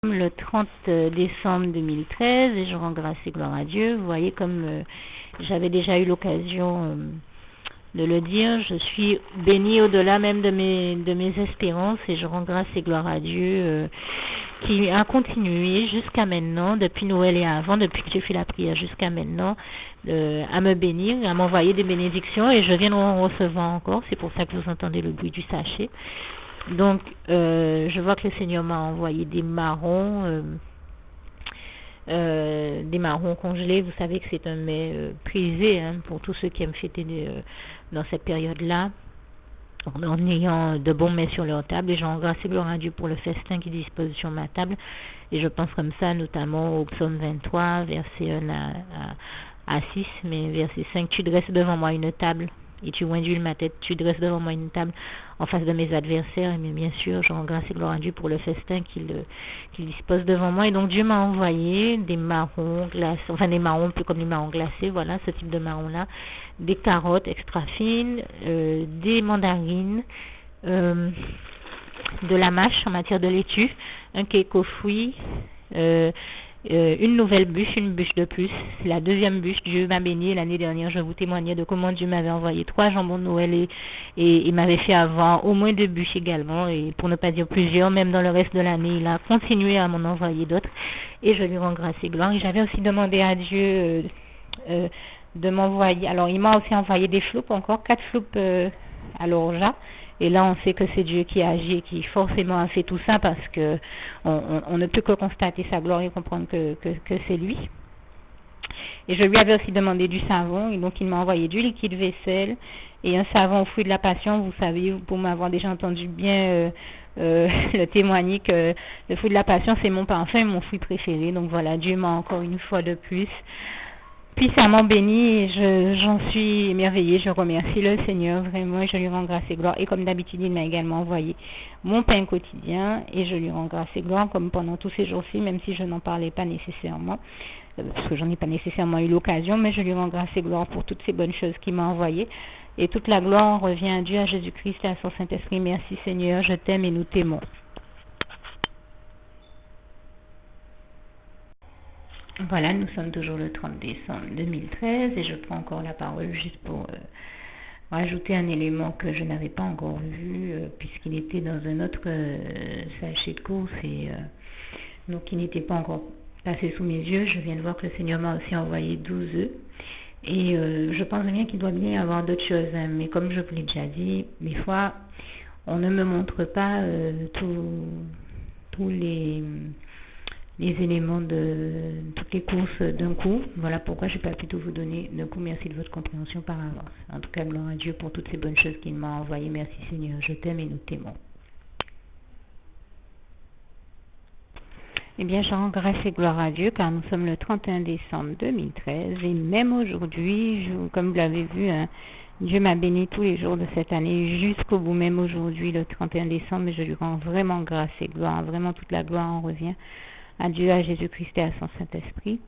Le 30 décembre 2013 et je rends grâce et gloire à Dieu. Vous voyez, comme j'avais déjà eu l'occasion de le dire, je suis bénie au-delà même de mes espérances et je rends grâce et gloire à Dieu qui a continué jusqu'à maintenant, depuis Noël et avant, depuis que j'ai fait la prière jusqu'à maintenant, à me bénir, à m'envoyer des bénédictions et je viens de en recevoir encore. C'est pour ça que vous entendez le bruit du sachet. Donc, je vois que le Seigneur m'a envoyé des marrons congelés. Vous savez que c'est un mets prisé pour tous ceux qui aiment fêter dans cette période-là, en ayant de bons mets sur leur table. Et j'en grâce et gloire à Dieu pour le festin qui dispose sur ma table. Et je pense comme ça notamment au psaume 23, verset 1 à 6, mais verset 5, tu dresses devant moi une table. Et tu induis ma tête, tu dresses devant moi une table en face de mes adversaires. Mais bien sûr, je rends grâce et gloire à Dieu pour le festin qu'il dispose devant moi. Et donc Dieu m'a envoyé des marrons glacés, enfin des marrons un peu comme les marrons glacés, voilà, ce type de marrons-là, des carottes extra fines, des mandarines, de la mâche en matière de laitue, un cake aux fruits, une nouvelle bûche, une bûche de plus. C'est la deuxième bûche. Dieu m'a béni. L'année dernière, je vous témoignais de comment Dieu m'avait envoyé 3 jambons de Noël et il m'avait fait avoir au moins 2 bûches également, et pour ne pas dire plusieurs, même dans le reste de l'année, il a continué à m'en envoyer d'autres et je lui rends grâce et gloire. Et j'avais aussi demandé à Dieu de m'envoyer, alors il m'a aussi envoyé des floupes, encore 4 floupes à l'orgeat. Et là, on sait que c'est Dieu qui agit et qui forcément a fait tout ça parce que on ne peut que constater sa gloire et comprendre que c'est lui. Et je lui avais aussi demandé du savon, et donc il m'a envoyé du liquide vaisselle et un savon aux fruits de la passion. Vous savez, pour m'avoir déjà entendu bien le témoigner que le fruit de la passion, c'est mon parfum, mon fruit préféré. Donc voilà, Dieu m'a encore une fois de plus puissamment béni, et j'en suis émerveillée. Je remercie le Seigneur vraiment et je lui rends grâce et gloire. Et comme d'habitude, il m'a également envoyé mon pain quotidien et je lui rends grâce et gloire comme pendant tous ces jours-ci, même si je n'en parlais pas nécessairement, parce que j'en ai pas nécessairement eu l'occasion, mais je lui rends grâce et gloire pour toutes ces bonnes choses qu'il m'a envoyées. Et toute la gloire revient à Dieu, à Jésus-Christ et à son Saint-Esprit. Merci Seigneur, je t'aime et nous t'aimons. Voilà, nous sommes toujours le 30 décembre 2013 et je prends encore la parole juste pour rajouter un élément que je n'avais pas encore vu puisqu'il était dans un autre sachet de course et donc il n'était pas encore passé sous mes yeux. Je viens de voir que le Seigneur m'a aussi envoyé 12 œufs et je pense bien qu'il doit bien y avoir d'autres choses, mais comme je vous l'ai déjà dit, des fois on ne me montre pas tous les éléments de toutes les courses d'un coup. Voilà pourquoi je n'ai pas pu tout vous donner d'un coup. Merci de votre compréhension par avance. En tout cas, gloire à Dieu pour toutes ces bonnes choses qu'il m'a envoyées. Merci Seigneur, je t'aime et nous t'aimons. Eh bien, je rends grâce et gloire à Dieu car nous sommes le 31 décembre 2013 et même aujourd'hui, comme vous l'avez vu, Dieu m'a béni tous les jours de cette année jusqu'au bout, même aujourd'hui, le 31 décembre, et je lui rends vraiment grâce et gloire. Vraiment, toute la gloire en revient à Dieu, à Jésus-Christ et à son Saint-Esprit.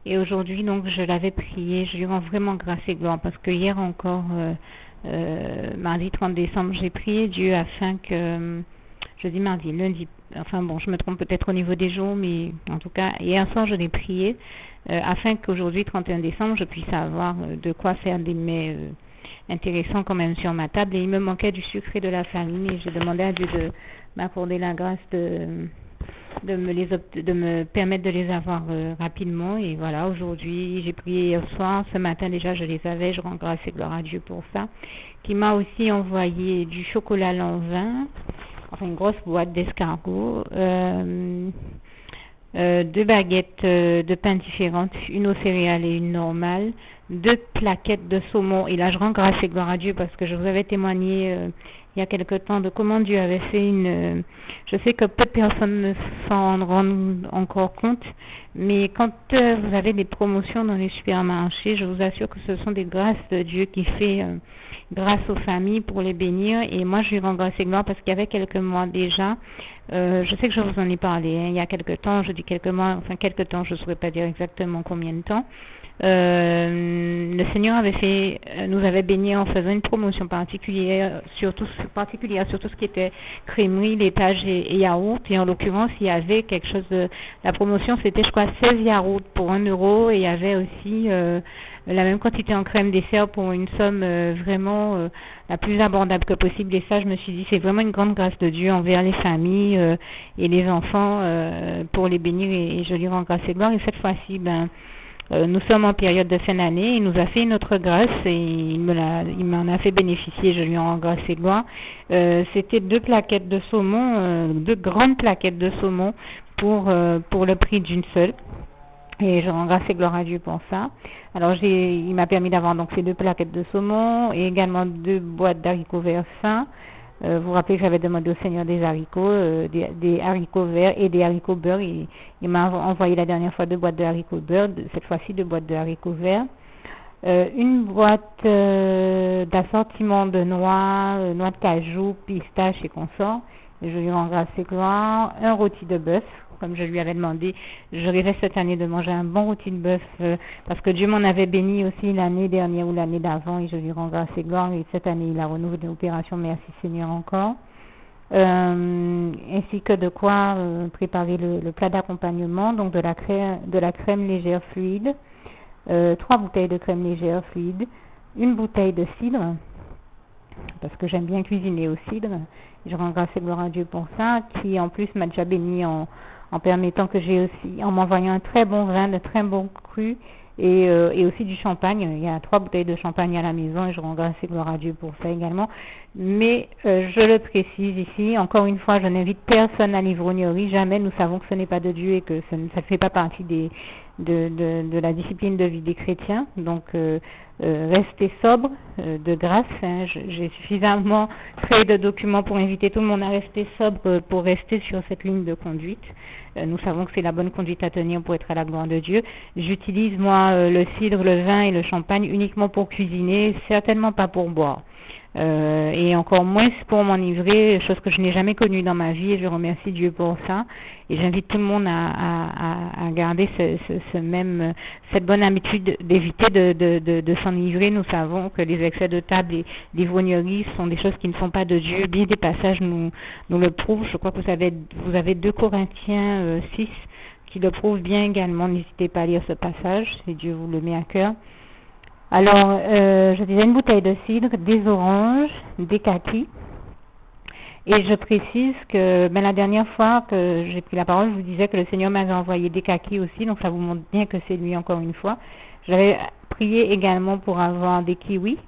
Et aujourd'hui, donc, je l'avais prié, je lui rends vraiment grâce et gloire parce que hier encore, mardi 30 décembre, j'ai prié Dieu afin que, jeudi, mardi, lundi, enfin bon, je me trompe peut-être au niveau des jours, mais en tout cas, hier soir, je l'ai prié afin qu'aujourd'hui, 31 décembre, je puisse avoir de quoi faire des mets intéressants quand même sur ma table. Et il me manquait du sucre et de la farine et je demandais à Dieu de m'accorder la grâce de me permettre de les avoir rapidement. Et voilà, aujourd'hui, j'ai prié hier soir, ce matin déjà je les avais, je rends grâce et gloire à Dieu pour ça, qui m'a aussi envoyé du chocolat Lanvin, enfin une grosse boîte d'escargots, 2 baguettes de pain différentes, une aux céréales et une normale, 2 plaquettes de saumon. Et là je rends grâce et gloire à Dieu parce que je vous avais témoigné il y a quelque temps de comment Dieu avait fait je sais que peu de personnes ne s'en rendent encore compte, mais quand vous avez des promotions dans les supermarchés, je vous assure que ce sont des grâces de Dieu qui fait grâce aux familles pour les bénir. Et moi je lui rends grâce et gloire parce qu'il y avait quelques mois déjà, je sais que je vous en ai parlé, il y a quelques temps, je dis quelques mois, enfin quelques temps, je ne saurais pas dire exactement combien de temps, Le Seigneur nous avait bénis en faisant une promotion particulière sur tout ce qui était crèmerie, laitage et yaourt. Et en l'occurrence, il y avait quelque chose la promotion c'était, je crois, 16 yaourts pour 1 euro, et il y avait aussi la même quantité en crème dessert pour une somme vraiment la plus abordable que possible. Et ça, je me suis dit, c'est vraiment une grande grâce de Dieu envers les familles et les enfants pour les bénir, et je lui rends grâce et gloire. Et cette fois-ci, nous sommes en période de fin d'année. Il nous a fait une autre grâce et il m'en a fait bénéficier. Je lui rends grâce et gloire. C'était 2 plaquettes de saumon, 2 grandes plaquettes de saumon pour le prix d'une seule. Et je rends grâce et gloire à Dieu pour ça. Alors il m'a permis d'avoir donc ces 2 plaquettes de saumon et également 2 boîtes d'haricots verts sains. Vous vous rappelez que j'avais demandé au Seigneur des haricots, des haricots verts et des haricots beurre. Il m'a envoyé la dernière fois 2 boîtes de haricots beurre, cette fois-ci 2 boîtes de haricots verts. Une boîte d'assortiment de noix de cajou, pistache et consorts. Je lui rends grâce et gloire. Un rôti de bœuf, comme je lui avais demandé. Je rêvais cette année de manger un bon rôti de bœuf parce que Dieu m'en avait béni aussi l'année dernière ou l'année d'avant, et je lui rends grâce et gloire. Et cette année, il a renouvelé l'opération. Merci Seigneur encore. Ainsi que de quoi préparer le plat d'accompagnement, donc de la crème légère fluide, 3 bouteilles de crème légère fluide, une bouteille de cidre, parce que j'aime bien cuisiner au cidre. Je rends grâce et gloire à Dieu pour ça, qui en plus m'a déjà béni en permettant que j'ai aussi, en m'envoyant un très bon vin, de très bon cru, et aussi du champagne. Il y a 3 bouteilles de champagne à la maison, et je rends grâce et gloire à Dieu pour ça également. Mais je le précise ici, encore une fois, je n'invite personne à l'ivrognerie, jamais. Nous savons que ce n'est pas de Dieu et que ça ne fait pas partie de la discipline de vie des chrétiens. Donc restez sobre de grâce. J'ai suffisamment créé de documents pour inviter tout le monde à rester sobre, pour rester sur cette ligne de conduite. Nous savons que c'est la bonne conduite à tenir pour être à la gloire de Dieu. J'utilise moi le cidre, le vin et le champagne uniquement pour cuisiner, certainement pas pour boire. Et encore moins pour m'enivrer, chose que je n'ai jamais connue dans ma vie, et je remercie Dieu pour ça. Et j'invite tout le monde à garder cette bonne habitude d'éviter de s'enivrer. Nous savons que les excès de table et l'ivrognerie sont des choses qui ne sont pas de Dieu. Bien des passages nous le prouvent. Je crois que vous avez 2 Corinthiens 6 qui le prouvent bien également. N'hésitez pas à lire ce passage si Dieu vous le met à cœur. Alors, je disais une bouteille de cidre, des oranges, des kakis. Et je précise que la dernière fois que j'ai pris la parole, je vous disais que le Seigneur m'avait envoyé des kakis aussi, donc ça vous montre bien que c'est lui encore une fois. J'avais prié également pour avoir des kiwis.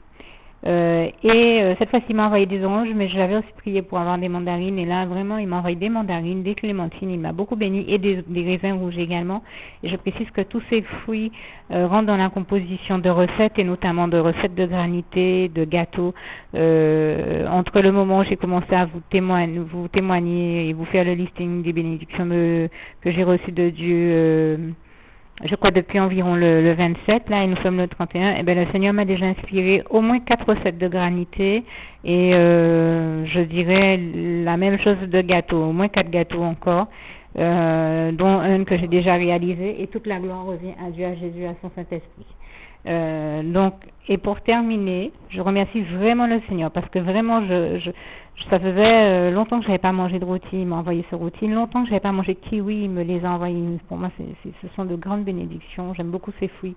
Cette fois-ci, il m'a envoyé des oranges, mais j'avais aussi prié pour avoir des mandarines. Et là, vraiment, il m'a envoyé des mandarines, des clémentines. Il m'a beaucoup béni, et des raisins rouges également. Et je précise que tous ces fruits rentrent dans la composition de recettes, et notamment de recettes de granités, de gâteaux. Entre le moment où j'ai commencé à vous témoigner et vous faire le listing des bénédictions que j'ai reçues de Dieu, je crois depuis environ le 27, là, et nous sommes le 31, et le Seigneur m'a déjà inspiré au moins 4 recettes de granité, et je dirais la même chose de gâteaux, au moins 4 gâteaux encore, dont un que j'ai déjà réalisé, et toute la gloire revient à Dieu, à Jésus, à son Saint-Esprit. Donc, et pour terminer, je remercie vraiment le Seigneur, parce que vraiment, ça faisait longtemps que je n'avais pas mangé de rôti. Il m'a envoyé ce rôti. Longtemps que je n'avais pas mangé de kiwi, il me les a envoyés. Pour moi, ce sont de grandes bénédictions. J'aime beaucoup ces fruits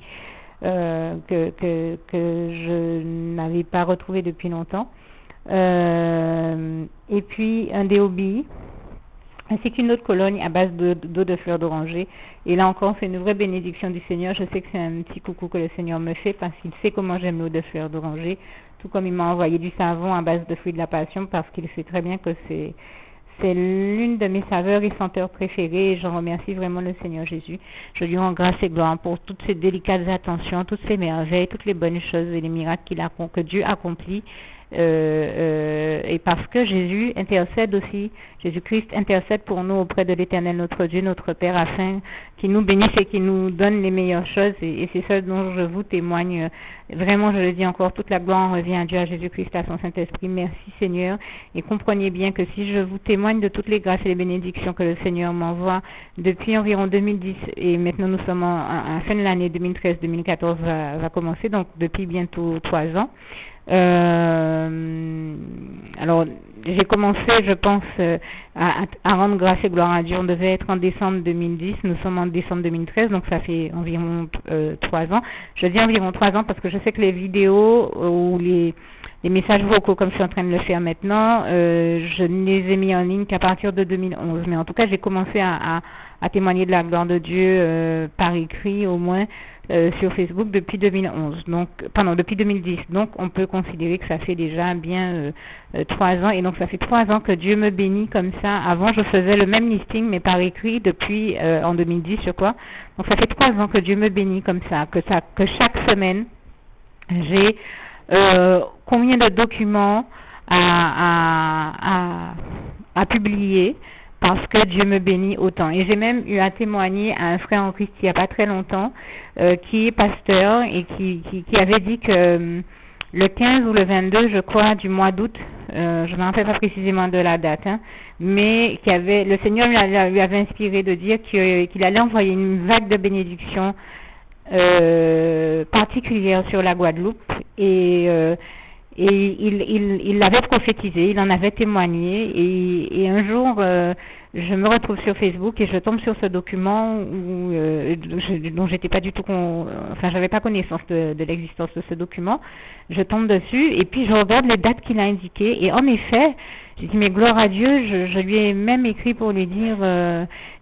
que je n'avais pas retrouvés depuis longtemps. Et puis un déobi, ainsi qu'une autre colonne à base d'eau de fleurs d'oranger. Et là encore, c'est une vraie bénédiction du Seigneur. Je sais que c'est un petit coucou que le Seigneur me fait, parce qu'il sait comment j'aime l'eau de fleurs d'oranger, tout comme il m'a envoyé du savon à base de fruits de la passion, parce qu'il sait très bien que c'est l'une de mes saveurs et senteurs préférées, et je remercie vraiment le Seigneur Jésus. Je lui rends grâce et gloire pour toutes ces délicates attentions, toutes ces merveilles, toutes les bonnes choses et les miracles que Dieu accomplit et parce que Jésus intercède aussi, Jésus-Christ intercède pour nous auprès de l'Éternel, notre Dieu, notre Père, afin qu'il nous bénisse et qu'il nous donne les meilleures choses, et c'est ça dont je vous témoigne. Vraiment, je le dis encore, toute la gloire revient à Dieu, à Jésus-Christ, à son Saint-Esprit. Merci Seigneur, et comprenez bien que si je vous témoigne de toutes les grâces et les bénédictions que le Seigneur m'envoie depuis environ 2010, et maintenant nous sommes à la fin de l'année 2013-2014 va commencer, donc depuis bientôt 3 ans. Alors j'ai commencé, je pense, à rendre grâce et gloire à Dieu. On devait être en décembre 2010, nous sommes en décembre 2013, donc ça fait environ 3 ans. Je dis environ 3 ans parce que je sais que les vidéos ou les messages vocaux, comme je suis en train de le faire maintenant, je ne les ai mis en ligne qu'à partir de 2011. Mais en tout cas, j'ai commencé à témoigner de la gloire de Dieu par écrit au moins sur Facebook depuis 2011. Donc, depuis 2010. Donc, on peut considérer que ça fait déjà bien 3 ans. Et donc, ça fait 3 ans que Dieu me bénit comme ça. Avant, je faisais le même listing, mais par écrit depuis en 2010, je crois. Donc, ça fait 3 ans que Dieu me bénit comme ça, que chaque semaine, j'ai combien de documents à publier parce que Dieu me bénit autant. Et j'ai même eu à témoigner à un frère en Christ il n'y a pas très longtemps qui est pasteur et qui avait dit que le 15 ou le 22, je crois, du mois d'août, je ne me rappelle pas précisément de la date, mais le Seigneur lui avait inspiré de dire qu'il allait envoyer une vague de bénédictions particulière sur la Guadeloupe, et il l'avait prophétisé, il en avait témoigné, et un jour je me retrouve sur Facebook et je tombe sur ce document dont j'étais pas du tout j'avais pas connaissance de l'existence de ce document. Je tombe dessus et puis je regarde les dates qu'il a indiquées, et en effet j'ai dit mais gloire à Dieu, je lui ai même écrit pour lui dire,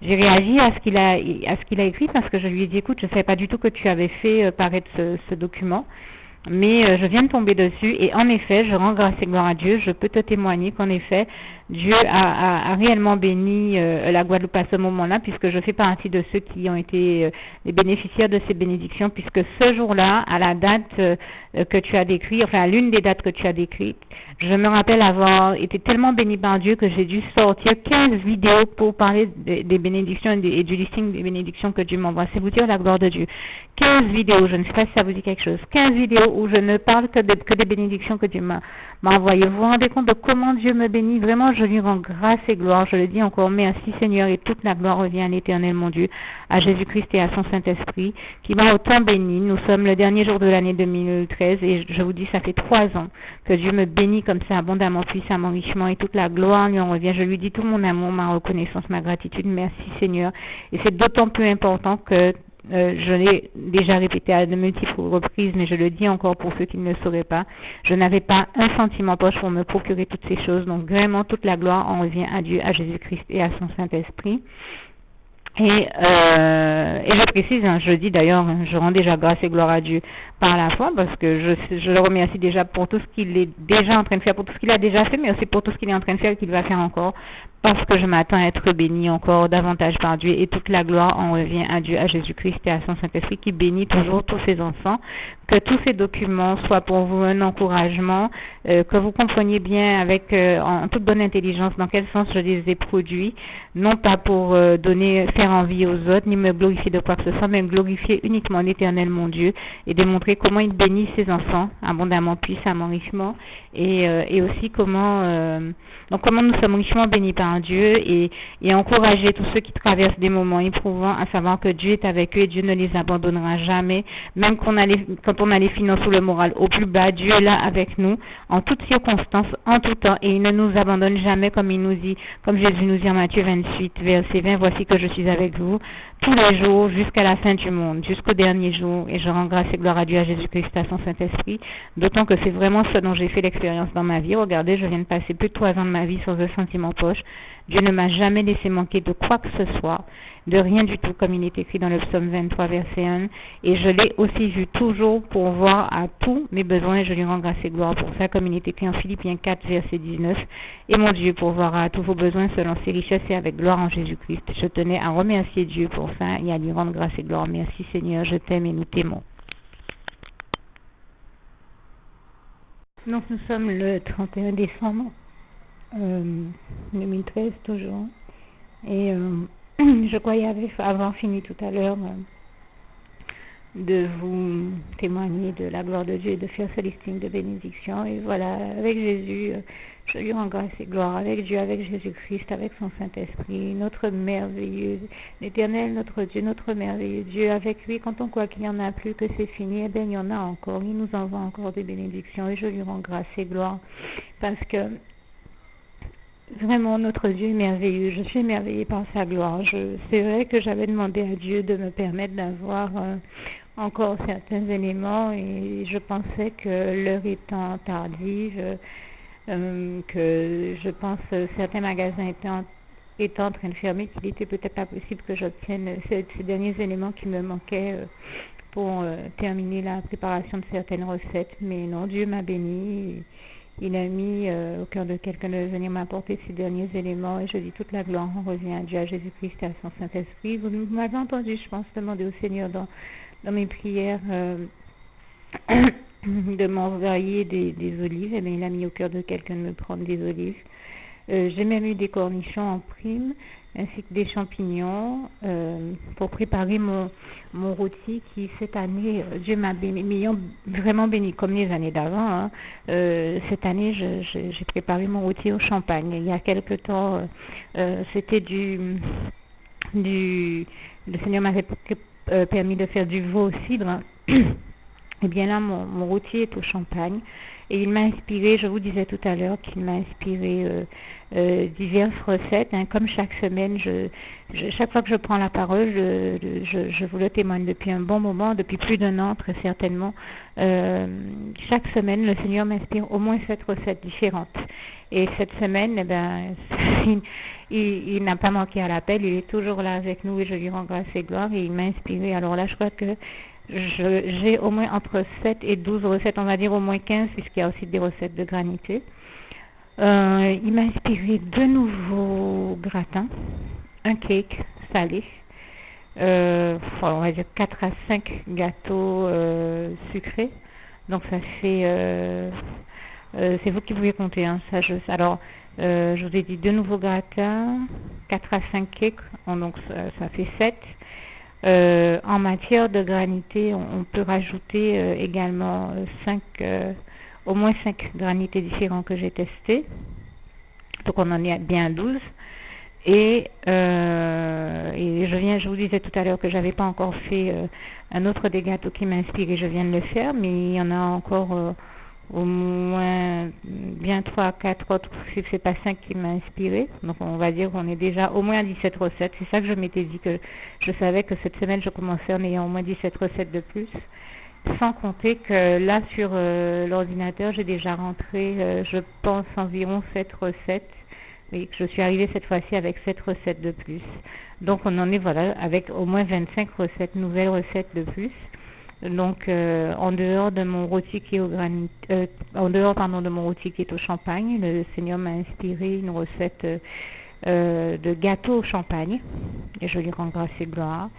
j'ai réagi à ce qu'il a écrit, parce que je lui ai dit écoute, je ne savais pas du tout que tu avais fait paraître ce document, mais je viens de tomber dessus, et en effet je rends grâce et gloire à Dieu. Je peux te témoigner qu'en effet Dieu a réellement béni la Guadeloupe à ce moment-là, puisque je fais partie de ceux qui ont été les bénéficiaires de ces bénédictions, puisque ce jour-là, à la date que tu as décrite, enfin à l'une des dates que tu as décrites, je me rappelle avoir été tellement béni par Dieu que j'ai dû sortir 15 vidéos pour parler des bénédictions et du listing des bénédictions que Dieu m'envoie. C'est vous dire la gloire de Dieu. 15 vidéos, je ne sais pas si ça vous dit quelque chose. 15 vidéos où je ne parle que des bénédictions que Dieu m'a envoyées. Vous vous rendez compte de comment Dieu me bénit? Vraiment, je lui rends grâce et gloire. Je le dis encore, merci Seigneur, et toute la gloire revient à l'Éternel, mon Dieu, à Jésus-Christ et à son Saint-Esprit, qui m'a autant béni. Nous sommes le dernier jour de l'année 2013, et je vous dis, ça fait 3 ans que Dieu me bénit comme ça, abondamment, puissamment, richement, et toute la gloire lui en revient. Je lui dis tout mon amour, ma reconnaissance, ma gratitude. Merci Seigneur. Et c'est d'autant plus important que je l'ai déjà répété à de multiples reprises, mais je le dis encore pour ceux qui ne le sauraient pas, je n'avais pas un centime en poche pour me procurer toutes ces choses. Donc vraiment, toute la gloire en revient à Dieu, à Jésus-Christ et à son Saint-Esprit. Et je précise, je le dis d'ailleurs, je rends déjà grâce et gloire à Dieu par la foi, parce que je le remercie déjà pour tout ce qu'il est déjà en train de faire, pour tout ce qu'il a déjà fait, mais aussi pour tout ce qu'il est en train de faire et qu'il va faire encore, parce que je m'attends à être béni encore davantage par Dieu, et toute la gloire en revient à Dieu, à Jésus-Christ et à son Saint-Esprit, qui bénit toujours tous ses enfants. Que tous ces documents soient pour vous un encouragement, que vous compreniez bien en toute bonne intelligence dans quel sens je les ai produits, non pas pour faire envie aux autres, ni me glorifier de quoi que ce soit, mais glorifier uniquement l'Éternel, mon Dieu, et démontrer comment il bénit ses enfants abondamment, puissamment, richement, et aussi comment nous sommes richement bénis par Dieu, et encourager tous ceux qui traversent des moments éprouvants à savoir que Dieu est avec eux et Dieu ne les abandonnera jamais, même quand on a les finances ou le moral au plus bas. Dieu est là avec nous en toutes circonstances, en tout temps, et il ne nous abandonne jamais, comme Jésus nous dit en Matthieu 28, verset 20, voici que je suis avec vous tous les jours jusqu'à la fin du monde, jusqu'au dernier jour, et je rends grâce et gloire à Dieu, à Jésus-Christ, à son Saint-Esprit, d'autant que c'est vraiment ce dont j'ai fait l'expérience dans ma vie. Regardez, je viens de passer plus de 3 ans de ma vie sans un centime en poche. Dieu ne m'a jamais laissé manquer de quoi que ce soit, de rien du tout, comme il est écrit dans le psaume 23, verset 1, et je l'ai aussi vu toujours pourvoir à tous mes besoins, et je lui rends grâce et gloire pour ça, comme il est écrit en Philippiens 4, verset 19, et mon Dieu pourvoira à tous vos besoins selon ses richesses et avec gloire en Jésus-Christ. Je tenais à remercier Dieu pour ça et à lui rendre grâce et gloire. Merci Seigneur, je t'aime et nous t'aimons. Donc nous sommes le 31 décembre 2013 toujours. Et je croyais avoir fini tout à l'heure de vous témoigner de la gloire de Dieu et de faire ce listing de bénédictions. Et voilà, avec Jésus, je lui rends grâce et gloire. Avec Dieu, avec Jésus-Christ, avec son Saint-Esprit, notre merveilleux, l'Éternel, notre Dieu, notre merveilleux Dieu. Avec lui, quand on croit qu'il n'y en a plus, que c'est fini, eh bien, il y en a encore. Il nous envoie encore des bénédictions et je lui rends grâce et gloire. Parce que vraiment, notre Dieu est merveilleux. Je suis émerveillée par sa gloire. C'est vrai que j'avais demandé à Dieu de me permettre d'avoir encore certains éléments et je pensais que l'heure étant tardive, que je pense certains magasins étant en train de fermer, qu'il était peut-être pas possible que j'obtienne ces derniers éléments qui me manquaient pour terminer la préparation de certaines recettes. Mais non, Dieu m'a béni. Il a mis au cœur de quelqu'un de venir m'apporter ces derniers éléments et je dis toute la gloire revient à Dieu, à Jésus-Christ et à son Saint-Esprit. Vous m'avez entendu, je pense, demander au Seigneur dans mes prières de m'envoyer des olives. Et bien, il a mis au cœur de quelqu'un de me prendre des olives. J'ai même eu des cornichons en prime, ainsi que des champignons pour préparer mon rôti qui, cette année, Dieu m'a vraiment béni, comme les années d'avant. Hein. Cette année, j'ai préparé mon rôti au champagne. Il y a quelque temps, c'était le Seigneur m'avait permis de faire du veau au cidre. Et bien là, mon rôti est au champagne. Et il m'a inspiré, je vous disais tout à l'heure qu'il m'a inspiré diverses recettes. Hein, comme chaque semaine, chaque fois que je prends la parole, je vous le témoigne depuis un bon moment, depuis plus d'un an très certainement. Chaque semaine, le Seigneur m'inspire au moins 7 recettes différentes. Et cette semaine, eh ben, il n'a pas manqué à l'appel, il est toujours là avec nous et je lui rends grâce et gloire et il m'a inspiré. Alors là, je crois que j'ai au moins entre 7 et 12 recettes, on va dire au moins 15 puisqu'il y a aussi des recettes de granité. Il m'a inspiré 2 nouveaux gratins, un cake salé, on va dire 4 à 5 gâteaux sucrés. Donc ça fait, c'est vous qui pouvez compter, hein, alors je vous ai dit 2 nouveaux gratins, 4 à 5 cakes, donc ça fait 7. En matière de granité, on peut rajouter également au moins 5 granités différents que j'ai testés. Donc on en est bien 12. Et je vous disais tout à l'heure que j'avais pas encore fait un autre des gâteaux qui m'a inspiré, je viens de le faire, mais il y en a encore au moins bien 3 à 4 autres, si c'est pas 5 qui m'a inspiré. Donc on va dire qu'on est déjà au moins à 17 recettes. C'est ça que je m'étais dit, que je savais que cette semaine je commençais en ayant au moins 17 recettes de plus. Sans compter que là sur l'ordinateur j'ai déjà rentré je pense environ 7 recettes. Oui, je suis arrivée cette fois-ci avec 7 recettes de plus. Donc on en est voilà avec au moins 25 recettes, nouvelles recettes de plus. Donc en dehors de mon rôti qui est de mon rôti qui est au champagne, le Seigneur m'a inspiré une recette de gâteau au champagne et je lui rends grâce et gloire.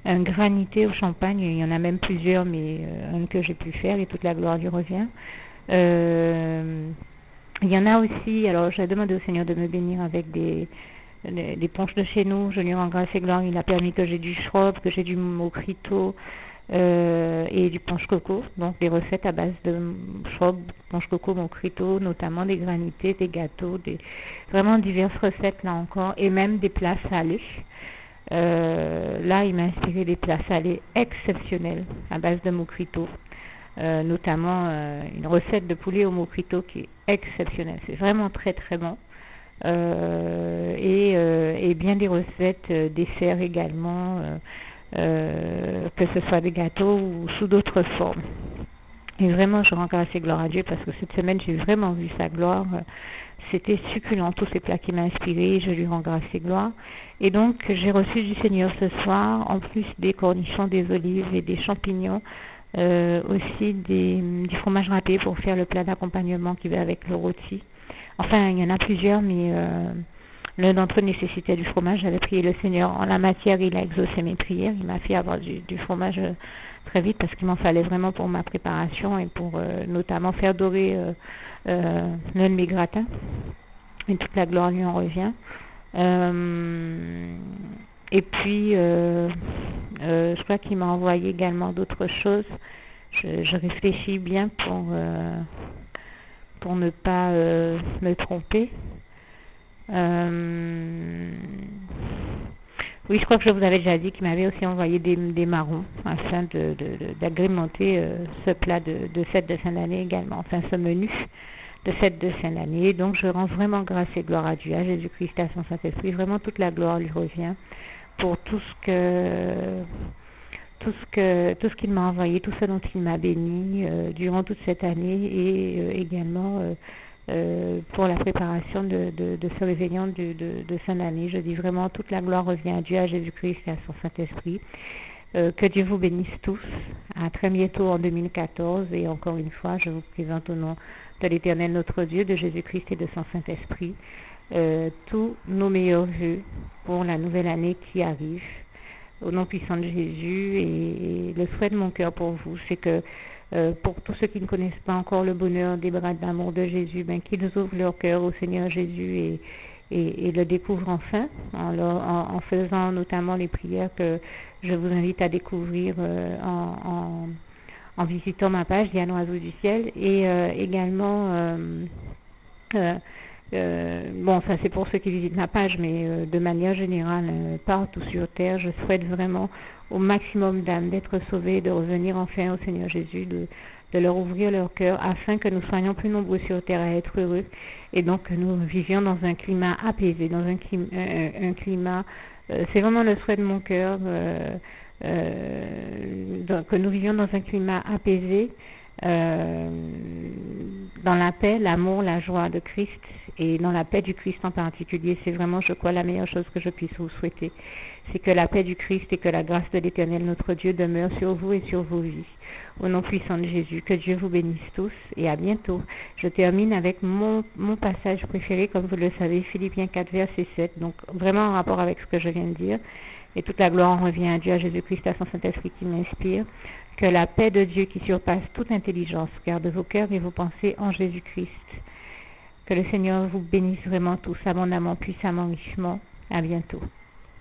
Un granité au champagne, il y en a même plusieurs, mais un que j'ai pu faire et toute la gloire lui revient. Il y en a aussi, alors j'ai demandé au Seigneur de me bénir avec des punches de chez nous. Je lui rends grâce et gloire. Il a permis que j'ai du shrub, que j'ai du mokrito et du punch coco. Donc des recettes à base de shrub, punch coco, mokrito, notamment des granités, des gâteaux, vraiment diverses recettes là encore, et même des plats salés. Là, il m'a inspiré des plats salés exceptionnels à base de mokrito. Notamment une recette de poulet au mokrito qui est exceptionnelle. C'est vraiment très très bon. Et bien des recettes desserts également, que ce soit des gâteaux ou sous d'autres formes. Et vraiment, je rends grâce et gloire à Dieu parce que cette semaine, j'ai vraiment vu sa gloire. C'était succulent, tous ces plats qui m'ont inspiré. Je lui rends grâce et gloire. Et donc, j'ai reçu du Seigneur ce soir, en plus des cornichons, des olives et des champignons, aussi du fromage râpé pour faire le plat d'accompagnement qui va avec le rôti. Enfin, il y en a plusieurs, mais l'un d'entre eux nécessitait du fromage. J'avais prié le Seigneur en la matière, il a exaucé mes prières. Il m'a fait avoir du fromage très vite parce qu'il m'en fallait vraiment pour ma préparation et pour notamment faire dorer l'un de mes gratins. Et toute la gloire lui en revient. Et puis, je crois qu'il m'a envoyé également d'autres choses. Je réfléchis bien pour ne pas me tromper. Oui, je crois que je vous avais déjà dit qu'il m'avait aussi envoyé des marrons afin d'agrémenter ce plat de fête de fin d'année également, enfin ce menu de fête de fin d'année. Donc je rends vraiment grâce et gloire à Dieu, à Jésus-Christ, à son Saint-Esprit. Vraiment toute la gloire lui revient pour tout ce qu'il m'a envoyé, tout ce dont il m'a béni durant toute cette année et également pour la préparation de ce réveillon de fin d'année. Je dis vraiment toute la gloire revient à Dieu, à Jésus-Christ et à son Saint-Esprit. Que Dieu vous bénisse tous. À très bientôt en 2014 et encore une fois, je vous présente au nom de l'Éternel notre Dieu, de Jésus-Christ et de son Saint-Esprit tous nos meilleurs vœux pour la nouvelle année qui arrive. Au nom puissant de Jésus, et le souhait de mon cœur pour vous, c'est que pour tous ceux qui ne connaissent pas encore le bonheur des bras d'amour de Jésus, qu'ils ouvrent leur cœur au Seigneur Jésus et le découvrent enfin, en faisant notamment les prières que je vous invite à découvrir en visitant ma page Diane Oiseau du Ciel, et également bon, ça c'est pour ceux qui visitent ma page, mais de manière générale, partout sur terre, je souhaite vraiment au maximum d'âmes d'être sauvées, de revenir enfin au Seigneur Jésus, de leur ouvrir leur cœur, afin que nous soyons plus nombreux sur terre à être heureux, et donc que nous vivions dans un climat apaisé, dans un climat, c'est vraiment le souhait de mon cœur, que nous vivions dans un climat apaisé, dans la paix, l'amour, la joie de Christ, et dans la paix du Christ en particulier. C'est vraiment, je crois, la meilleure chose que je puisse vous souhaiter. C'est que la paix du Christ et que la grâce de l'Éternel notre Dieu demeure sur vous et sur vos vies. Au nom puissant de Jésus, que Dieu vous bénisse tous et à bientôt. Je termine avec mon passage préféré, comme vous le savez, Philippiens 4, verset 7, donc vraiment en rapport avec ce que je viens de dire. Et toute la gloire en revient à Dieu, à Jésus-Christ, à son Saint-Esprit qui m'inspire. Que la paix de Dieu qui surpasse toute intelligence garde vos cœurs et vos pensées en Jésus-Christ. Que le Seigneur vous bénisse vraiment tous abondamment, puissamment, richement. À bientôt.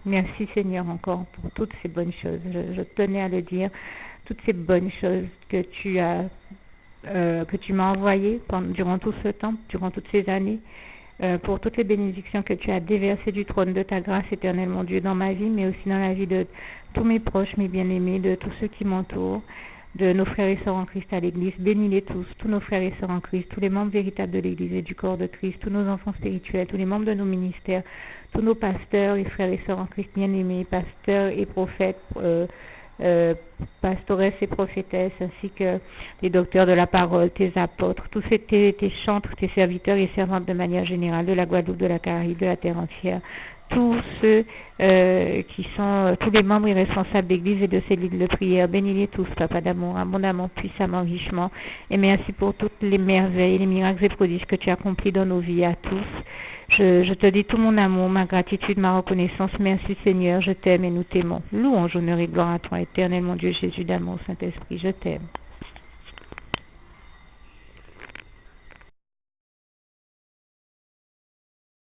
Merci Seigneur encore pour toutes ces bonnes choses. Je tenais à le dire, toutes ces bonnes choses que tu m'as envoyées durant tout ce temps, durant toutes ces années. Pour toutes les bénédictions que tu as déversées du trône de ta grâce éternelle, mon Dieu, dans ma vie, mais aussi dans la vie de tous mes proches, mes bien-aimés, de tous ceux qui m'entourent, de nos frères et sœurs en Christ à l'Église. Bénis-les tous nos frères et sœurs en Christ, tous les membres véritables de l'Église et du corps de Christ, tous nos enfants spirituels, tous les membres de nos ministères, tous nos pasteurs et frères et sœurs en Christ bien-aimés, pasteurs et prophètes, pastoresses et prophétesses, ainsi que les docteurs de la parole, tes apôtres, tous tes chantres, tes serviteurs et servantes de manière générale, de la Guadeloupe, de la Caraïbe, de la terre entière, tous ceux qui sont tous les membres et responsables d'église et de cellules de prière. Bénis-les tous, Papa d'amour, abondamment, puissamment, richement, et merci pour toutes les merveilles, les miracles et prodiges que tu as accomplis dans nos vies à tous. Je te dis tout mon amour, ma gratitude, ma reconnaissance. Merci Seigneur, je t'aime et nous t'aimons. Louange, honneur et gloire à toi, éternel, mon Dieu Jésus d'amour, Saint-Esprit, je t'aime.